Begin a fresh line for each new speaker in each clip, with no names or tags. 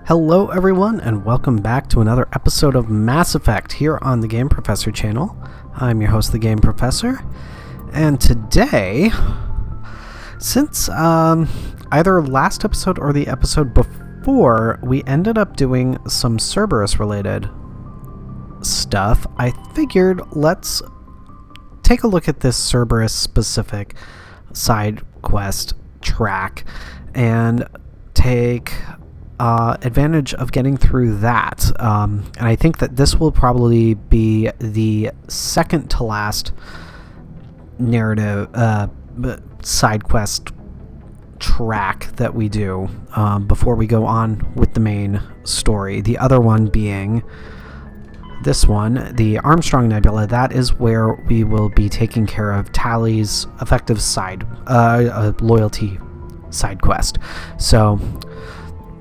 Hello everyone, and welcome back to another episode of Mass Effect here on the Game Professor channel. I'm your host, the Game Professor, and today, since either last episode or the episode before, we ended up doing some Cerberus related stuff, I figured let's take a look at this Cerberus specific side quest track and take advantage of getting through that. And I think that this will probably be the second to last narrative side quest track that we do before we go on with the main story. The other one being this one, the Armstrong Nebula. That is where we will be taking care of Tally's effective loyalty side quest. So,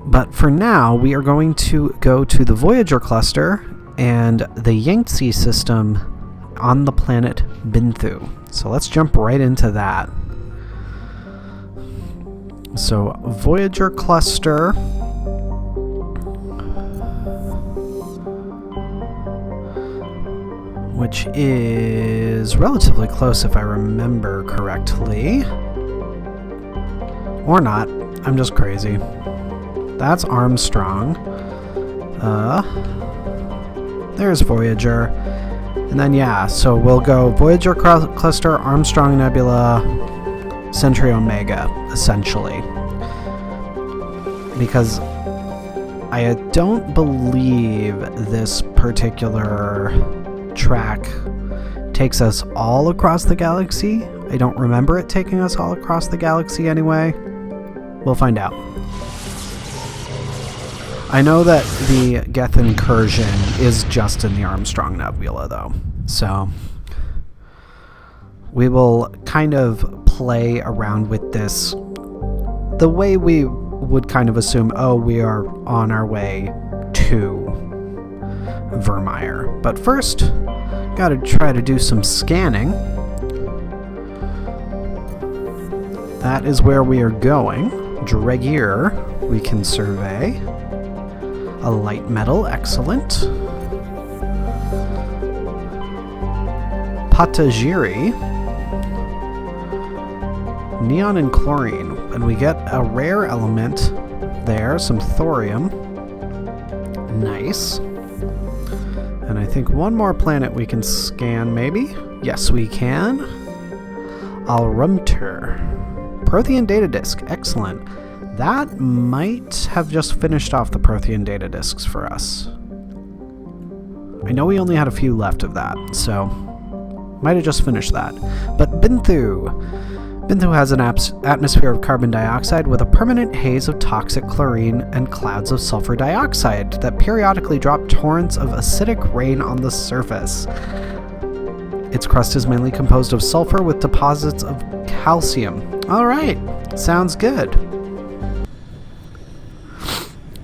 but for now, we are going to go to the Voyager cluster and the Yangtze system on the planet Binthu. So let's jump right into that. So, Voyager cluster. Which is relatively close if I remember correctly. Or not. I'm just crazy. That's Armstrong. There's Voyager. And then, yeah, so we'll go Voyager cluster, Armstrong Nebula, Centauri Omega, essentially. Because I don't believe this particular track takes us all across the galaxy. I don't remember it taking us all across the galaxy anyway. We'll find out. I know that the Geth incursion is just in the Armstrong Nebula, though. So we will kind of play around with this the way we would kind of assume, oh, we are on our way to Vermeer. But first, gotta try to do some scanning. That is where we are going. Dregear, we can survey. A light metal, excellent. Patagiri. Neon and chlorine. And we get a rare element there, some thorium. Nice. And I think one more planet we can scan, maybe? Yes, we can. Alrumter. Prothean data disk, excellent. That might have just finished off the Prothean data disks for us. I know we only had a few left of that, so might have just finished that. But Binthu. Binthu has an atmosphere of carbon dioxide with a permanent haze of toxic chlorine and clouds of sulfur dioxide that periodically drop torrents of acidic rain on the surface. Its crust is mainly composed of sulfur with deposits of calcium. Alright, sounds good.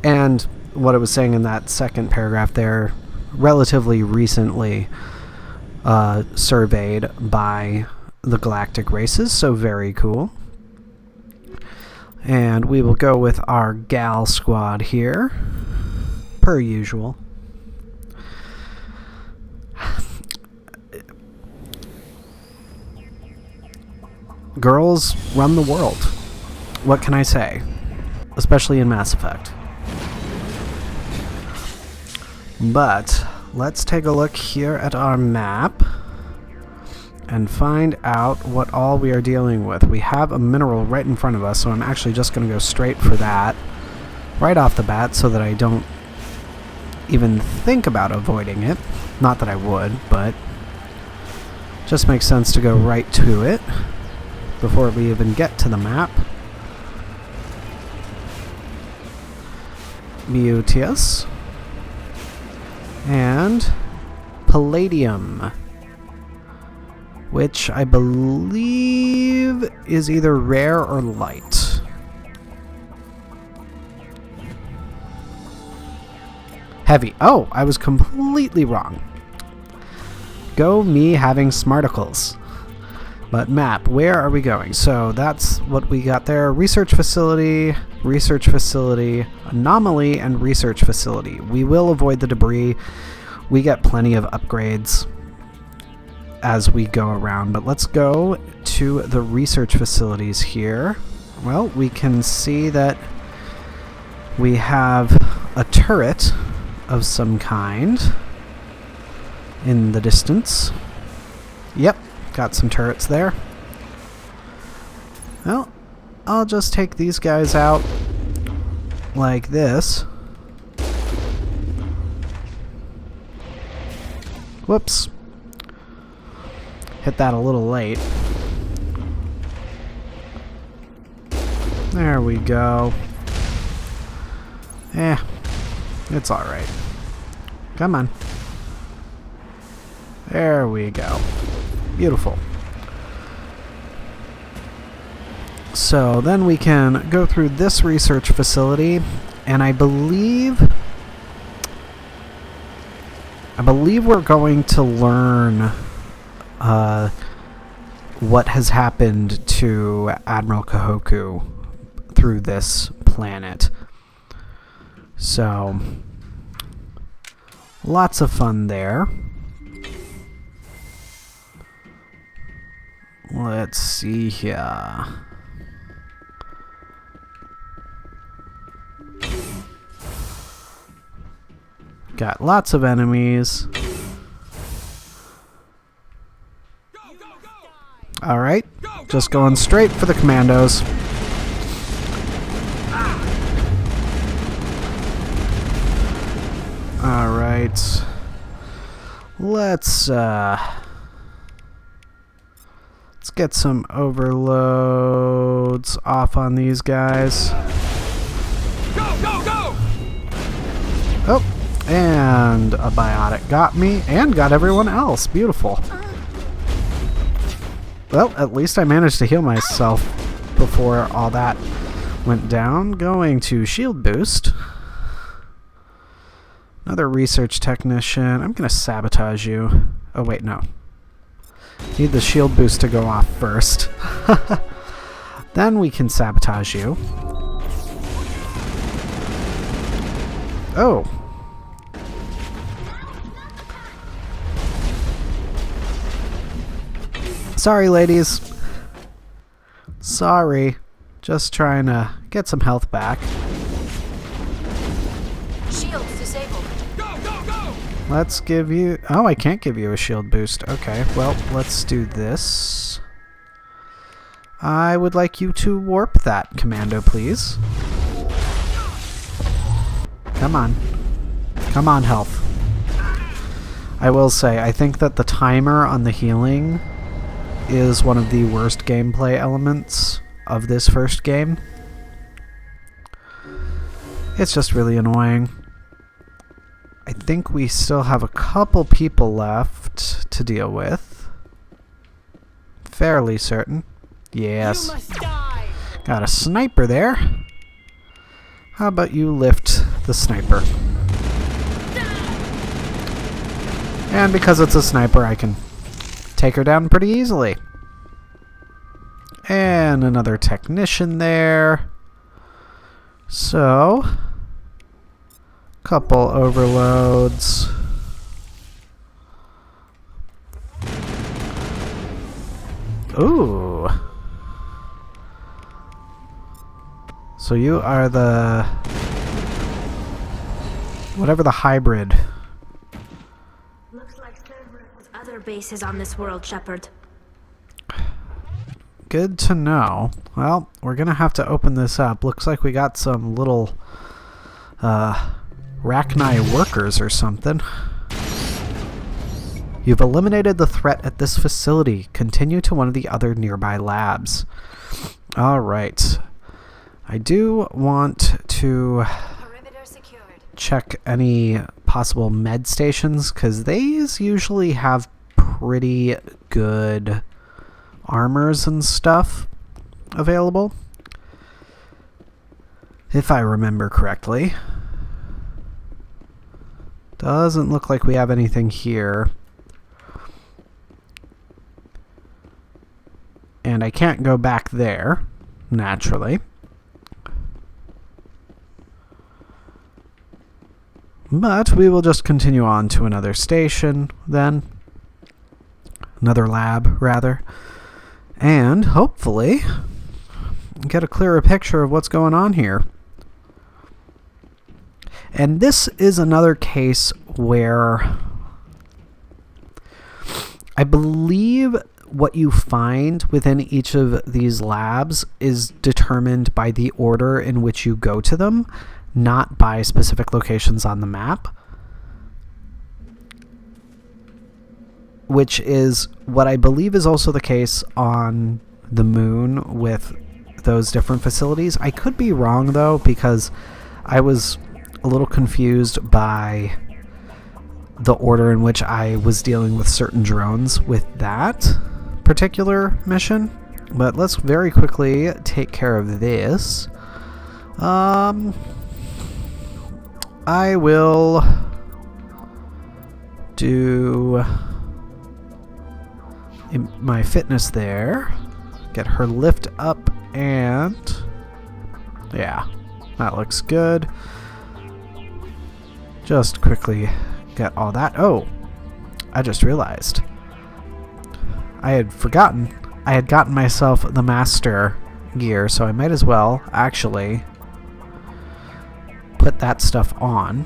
And what I was saying in that second paragraph there, relatively recently surveyed by the Galactic races, so very cool. And we will go with our Gal squad here, per usual. Girls run the world. What can I say? Especially in Mass Effect. But let's take a look here at our map and find out what all we are dealing with. We have a mineral right in front of us, so I'm actually just going to go straight for that right off the bat so that I don't even think about avoiding it. Not that I would, but just makes sense to go right to it before we even get to the map. Beauteous. And palladium, which I believe is either rare or light. Heavy. Oh, I was completely wrong. Go me having smarticles. But map, where are we going? So that's what we got there. Research facility, research facility, anomaly, and research facility. We will avoid the debris. We get plenty of upgrades as we go around, but let's go to the research facilities here. Well, we can see that we have a turret of some kind in the distance. Yep, got some turrets there. Well, I'll just take these guys out like this. Whoops. Hit that a little late. There we go. It's alright. Come on. There we go. Beautiful. So then we can go through this research facility, and I believe we're going to learn what has happened to Admiral Kahoku through this planet. So, lots of fun there. Let's see here. Got lots of enemies. Alright, just going straight for the commandos. Alright. Let's get some overloads off on these guys. Oh, and a biotic got me and got everyone else. Beautiful. Well, at least I managed to heal myself before all that went down. Going to shield boost. Another research technician. I'm going to sabotage you. Oh, wait, no. Need the shield boost to go off first. Then we can sabotage you. Oh. Sorry, ladies. Sorry. Just trying to get some health back.
Shields disabled. Go, go, go!
Let's give you... Oh, I can't give you a shield boost. Okay, well, let's do this. I would like you to warp that commando, please. Come on. Come on, health. I will say, I think that the timer on the healing is one of the worst gameplay elements of this first game. It's just really annoying. I think we still have a couple people left to deal with. Fairly certain. Yes.
You must die.
Got a sniper there. How about you lift the sniper? And because it's a sniper, I can take her down pretty easily. And another technician there. So, couple overloads. Ooh. So you are the... whatever the hybrid.
Looks like Cerberus has other bases on this world, Shepard.
Good to know. Well, we're gonna have to open this up. Looks like we got some little Rachni workers or something. You've eliminated the threat at this facility. Continue to one of the other nearby labs. Alright. I do want to check any possible med stations, because these usually have pretty good armors and stuff available, if I remember correctly. Doesn't look like we have anything here. And I can't go back there, naturally. But we will just continue on to another station then. Another lab, rather. And hopefully get a clearer picture of what's going on here. And this is another case where I believe what you find within each of these labs is determined by the order in which you go to them, not by specific locations on the map. Which is what I believe is also the case on the moon with those different facilities. I could be wrong, though, because I was a little confused by the order in which I was dealing with certain drones with that particular mission. But let's very quickly take care of this. I will do my fitness there. Get her lift up, and yeah, that looks good. Just quickly get all that. Oh, I just realized I had forgotten I had gotten myself the master gear, so I might as well actually put that stuff on.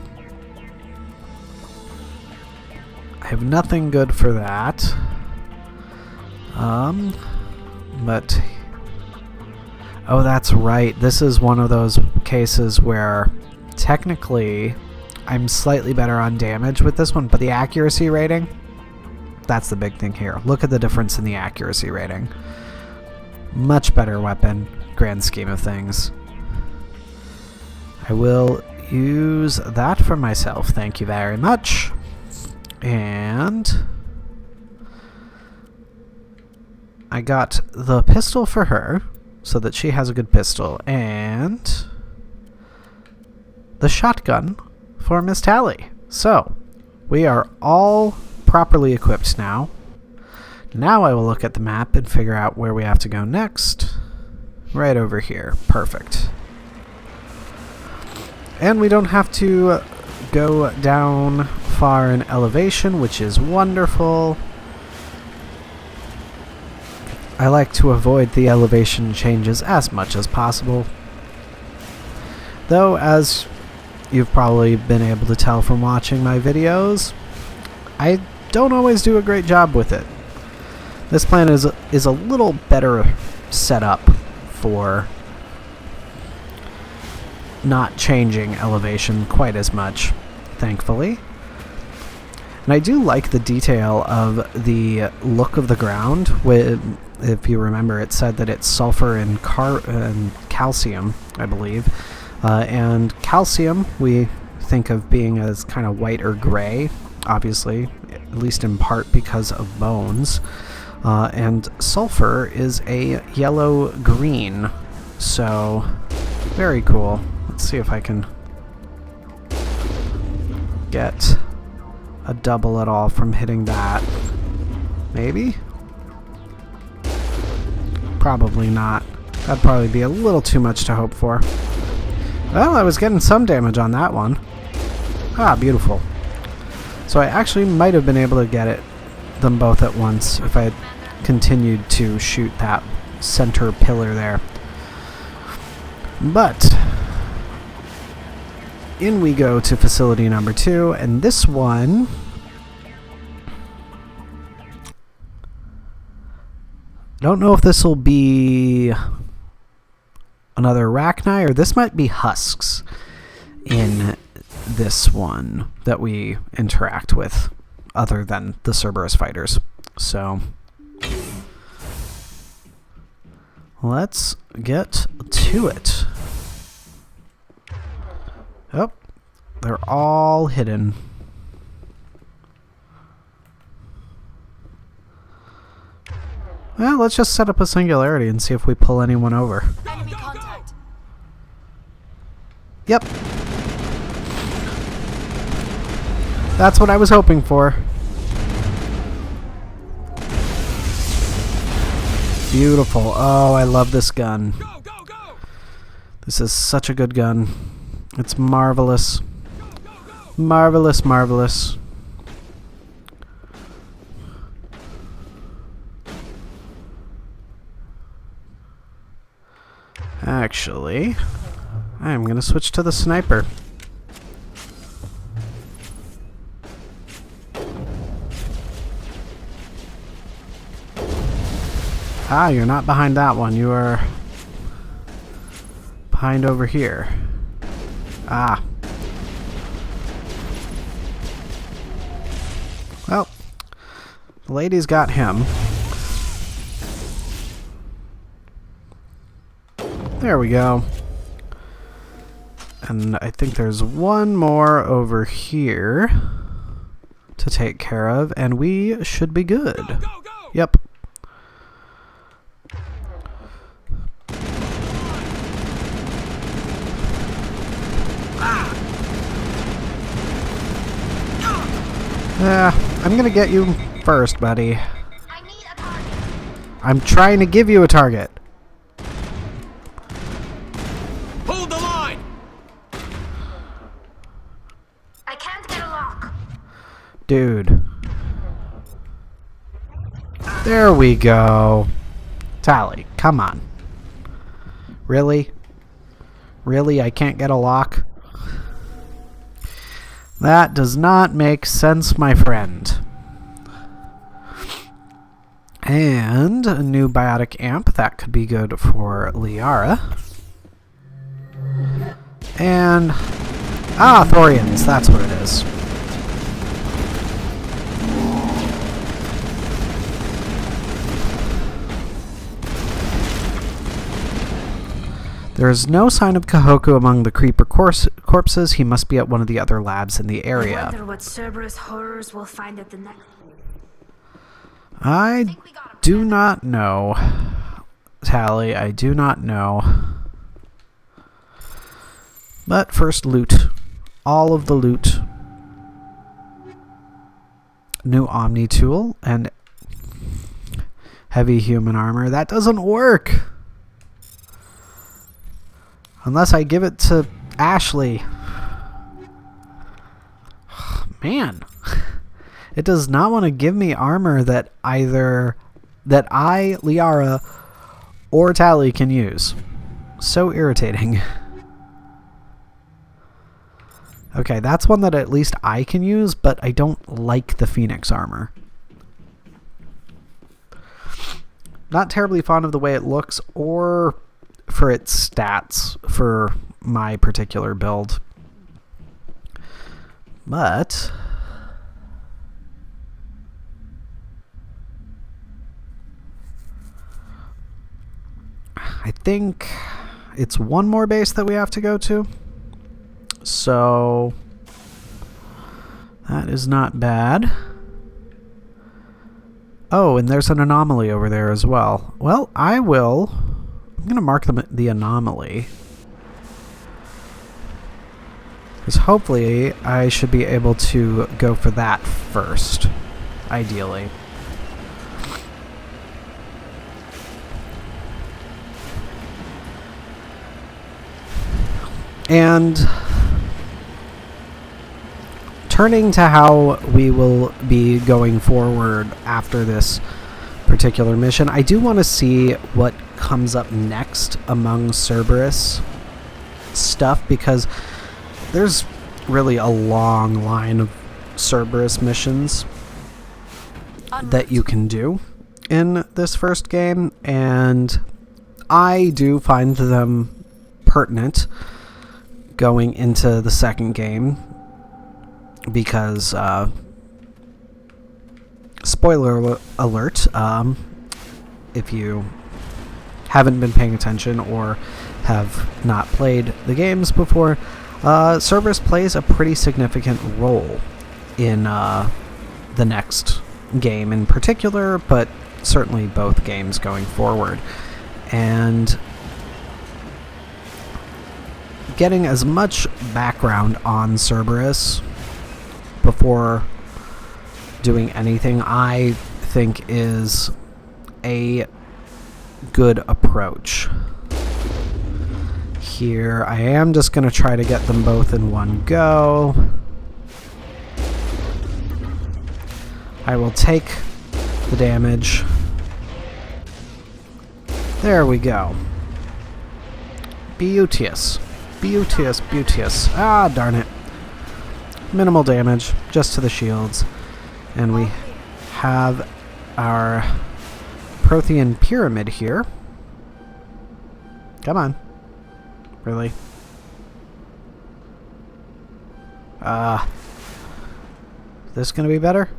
I have nothing good for that. But oh, that's right. This is one of those cases where technically I'm slightly better on damage with this one, but the accuracy rating, that's the big thing here. Look at the difference in the accuracy rating. Much better weapon, grand scheme of things. I will use that for myself. Thank you very much. And I got the pistol for her so that she has a good pistol, and the shotgun for Miss Tally. So we are all properly equipped now. Now I will look at the map and figure out where we have to go next. Right over here. Perfect. And we don't have to go down far in elevation, which is wonderful. I like to avoid the elevation changes as much as possible. Though, as you've probably been able to tell from watching my videos, I don't always do a great job with it. This plan is a little better set up for not changing elevation quite as much, thankfully. And I do like the detail of the look of the ground. If you remember, it said that it's sulfur and calcium, I believe. And calcium we think of being as kind of white or gray, obviously, at least in part because of bones. And sulfur is a yellow-green, so very cool. Let's see if I can get a double at all from hitting that. Maybe? Probably not. That'd probably be a little too much to hope for. Well, I was getting some damage on that one. Ah, beautiful. So I actually might have been able to get them both at once if I had continued to shoot that center pillar there. But in we go to facility number 2, and this one don't know if this will be another Arachni, or this might be husks in this one that we interact with, other than the Cerberus fighters. So let's get to it. Oh, they're all hidden. Well, let's just set up a singularity and see if we pull anyone over.
Enemy contact.
Yep. That's what I was hoping for. Beautiful. Oh, I love this gun. This is such a good gun. It's marvelous. Marvelous, marvelous. Actually, I'm going to switch to the sniper. Ah, you're not behind that one. You are behind over here. Ah. Well, the lady's got him. There we go. And I think there's one more over here to take care of, and we should be good.
Go, go, go!
Yep. I'm gonna get you first, buddy.
I need a target.
I'm trying to give you a target.
Hold the line!
I can't get a lock.
Dude. There we go. Tally, come on. Really? Really, I can't get a lock? That does not make sense, my friend. And a new biotic amp. That could be good for Liara. And... ah, Thorians. That's what it is. There is no sign of Kahoku among the creeper corpses. He must be at one of the other labs in the
I
area.
wonder what Cerberus horrors we'll find at the next.
I do not know. Tally, I do not know. But first, loot. All of the loot. New Omni tool and heavy human armor. That doesn't work! Unless I give it to Ashley. Man. It does not want to give me armor that either... that I, Liara, or Tally can use. So irritating. Okay, that's one that at least I can use, but I don't like the Phoenix armor. Not terribly fond of the way it looks, or for its stats for my particular build. But I think it's one more base that we have to go to. So that is not bad. Oh, and there's an anomaly over there as well. Well, I'm going to mark the anomaly. Because hopefully I should be able to go for that first, ideally. And turning to how we will be going forward after this particular mission, I do want to see what comes up next among Cerberus stuff, because there's really a long line of Cerberus missions that you can do in this first game, and I do find them pertinent going into the second game because spoiler alert, if you haven't been paying attention or have not played the games before, Cerberus plays a pretty significant role in the next game in particular, but certainly both games going forward. And getting as much background on Cerberus before doing anything, I think, is a good approach. Here, I am just going to try to get them both in one go. I will take the damage. There we go. Beauteous. Beauteous, beauteous. Ah, darn it. Minimal damage, just to the shields. And we have our Prothean pyramid here. Come on. Really? Is this gonna be better?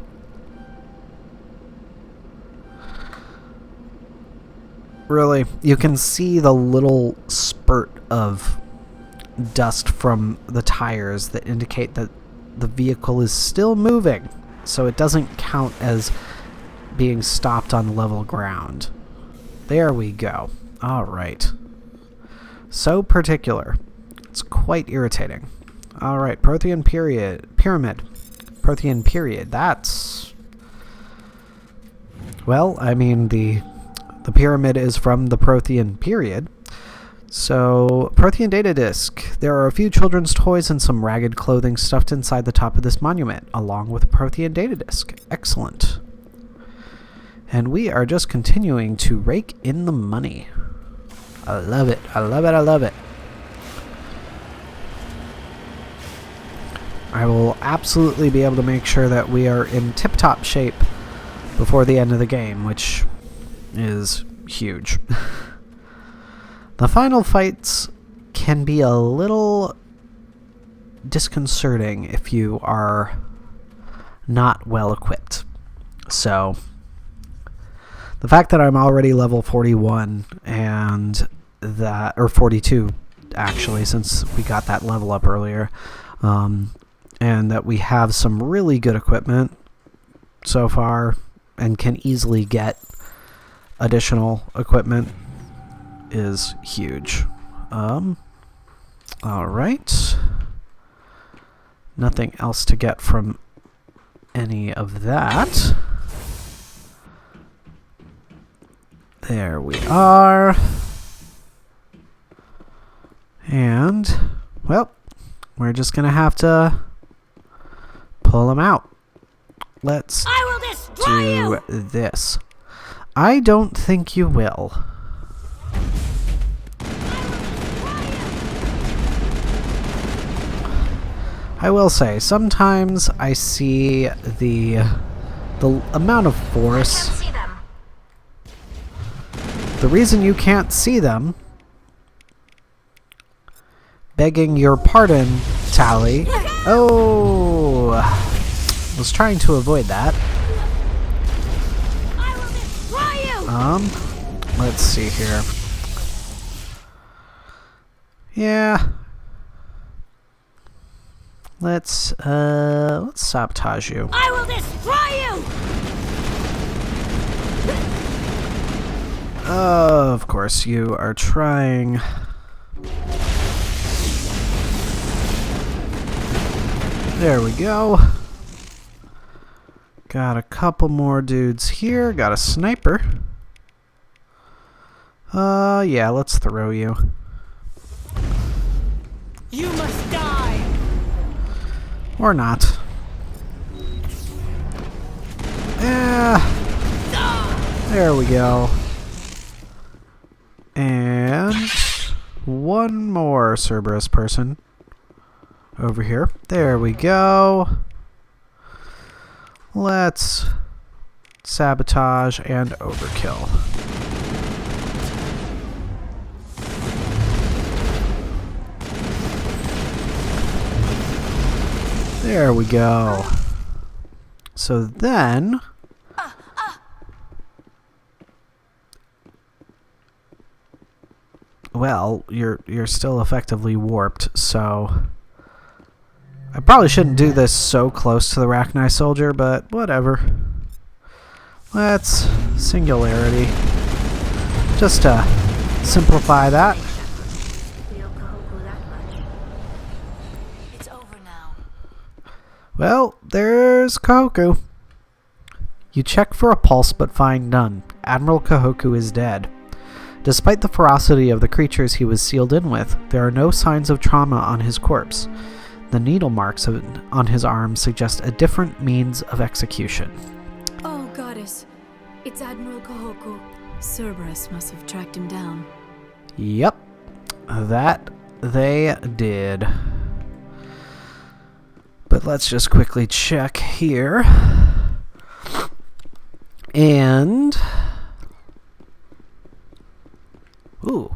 Really? You can see the little spurt of dust from the tires that indicate that the vehicle is still moving, so it doesn't count as being stopped on level ground. There we go. Alright. So particular. It's quite irritating. Alright, Prothean pyramid. Prothean period. That's... Well, I mean, the pyramid is from the Prothean period. So, Prothean data disk. There are a few children's toys and some ragged clothing stuffed inside the top of this monument, along with a Prothean data disk. Excellent. And we are just continuing to rake in the money. I love it. I love it. I love it. I will absolutely be able to make sure that we are in tip-top shape before the end of the game, which is huge. The final fights can be a little disconcerting if you are not well equipped. So, the fact that I'm already level 41 and that, or 42 actually, since we got that level up earlier, and that we have some really good equipment so far and can easily get additional equipment is huge. Alright. Nothing else to get from any of that. There we are. And, well, we're just gonna have to pull them out. Let's do this. I don't think you will. I will say, sometimes I see the amount of force. The reason you can't see them, begging your pardon, Tally. Oh, was trying to avoid that. Let's see here. Yeah. Let's sabotage you.
I will destroy you.
Of course, you are trying. There we go. Got a couple more dudes here. Got a sniper. Yeah, let's throw you.
You must die.
Or not. There we go. And one more Cerberus person over here. There we go. Let's sabotage and overkill. There we go. So then, well, you're still effectively warped, so I probably shouldn't do this so close to the Rachni soldier, but whatever. Let's singularity, just to simplify that. Well, there's Kahoku. You check for a pulse but find none. Admiral Kahoku is dead. Despite the ferocity of the creatures he was sealed in with, there are no signs of trauma on his corpse. The needle marks on his arm suggest a different means of execution.
status. It's Admiral Kahoku. Cerberus must have tracked him down.
Yep, that they did. But let's just quickly check here. And... ooh.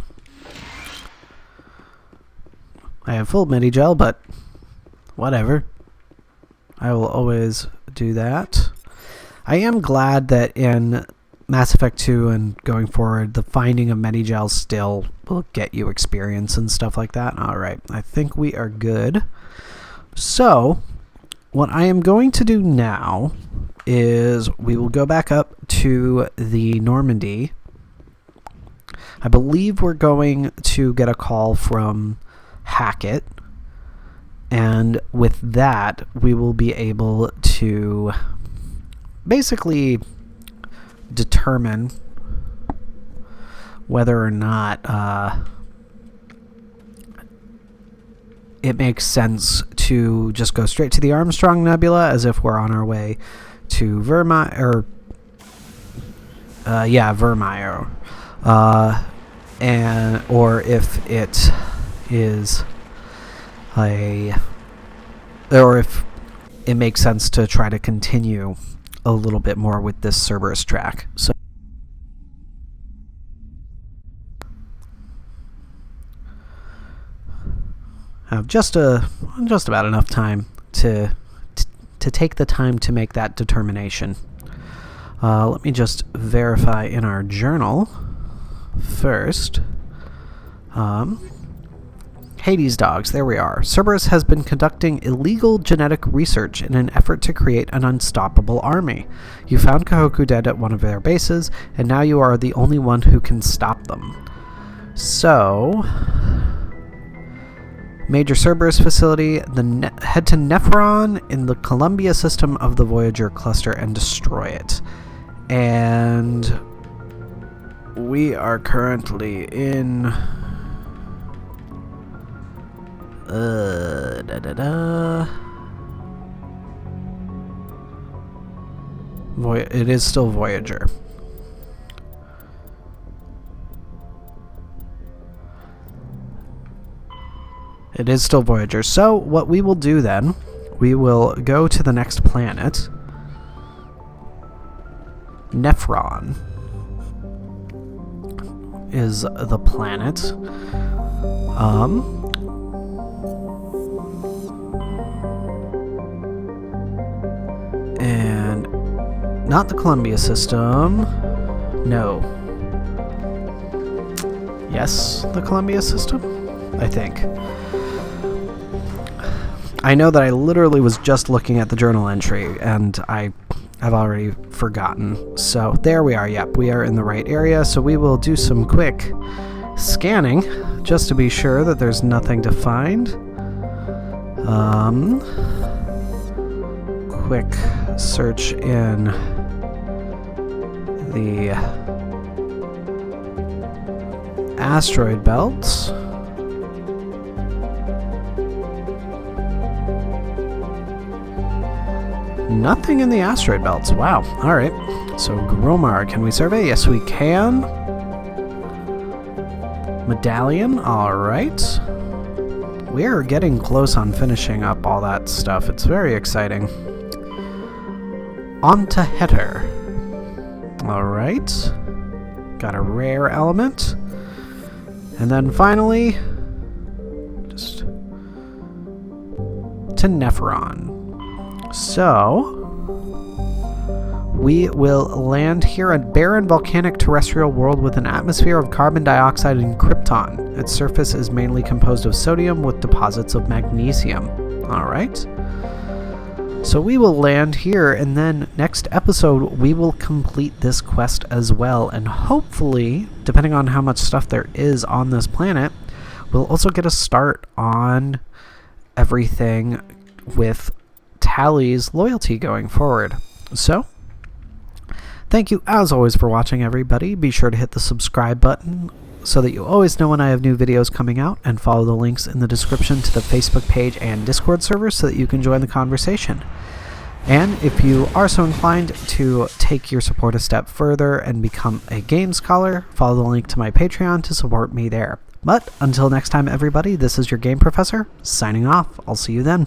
I have full medi-gel, but whatever. I will always do that. I am glad that in Mass Effect 2 and going forward, the finding of medi-gel still will get you experience and stuff like that. Alright, I think we are good. So, what I am going to do now is we will go back up to the Normandy. I believe we're going to get a call from Hackett, and with that we will be able to basically determine whether or not it makes sense to just go straight to the Armstrong Nebula as if we're on our way to Vermeer, and or if it is or if it makes sense to try to continue a little bit more with this Cerberus track. So I have just about enough time to take the time to make that determination. Let me just verify in our journal first. Hades dogs, there we are. Cerberus has been conducting illegal genetic research in an effort to create an unstoppable army. You found Kahoku dead at one of their bases, and now you are the only one who can stop them. So, Major Cerberus facility, head to Nephron in the Columbia system of the Voyager cluster and destroy it. And we are currently in... it is still Voyager. It is still Voyager. So what we will do then, we will go to the next planet, Nephron is the planet. And not the Columbia system. No. Yes, the Columbia system? I think. I know that I literally was just looking at the journal entry and I have already forgotten. So there we are. Yep, we are in the right area. So we will do some quick scanning just to be sure that there's nothing to find. Quick search in the asteroid belts. Nothing in the asteroid belts. Wow. Alright. So Gromar, can we survey? Yes, we can. Medallion. Alright. We're getting close on finishing up all that stuff. It's very exciting. On to Heter. Alright. Got a rare element. And then finally, just to Nephron. So, we will land here on barren volcanic terrestrial world with an atmosphere of carbon dioxide and krypton. Its surface is mainly composed of sodium with deposits of magnesium. Alright. So we will land here, and then next episode we will complete this quest as well, and hopefully, depending on how much stuff there is on this planet, we'll also get a start on everything with Tally's loyalty going forward. So, thank you as always for watching, everybody. Be sure to hit the subscribe button so that you always know when I have new videos coming out, and follow the links in the description to the Facebook page and Discord server so that you can join the conversation. And if you are so inclined to take your support a step further and become a game scholar, follow the link to my Patreon to support me there. But until next time, everybody, this is your Game Professor, signing off. I'll see you then.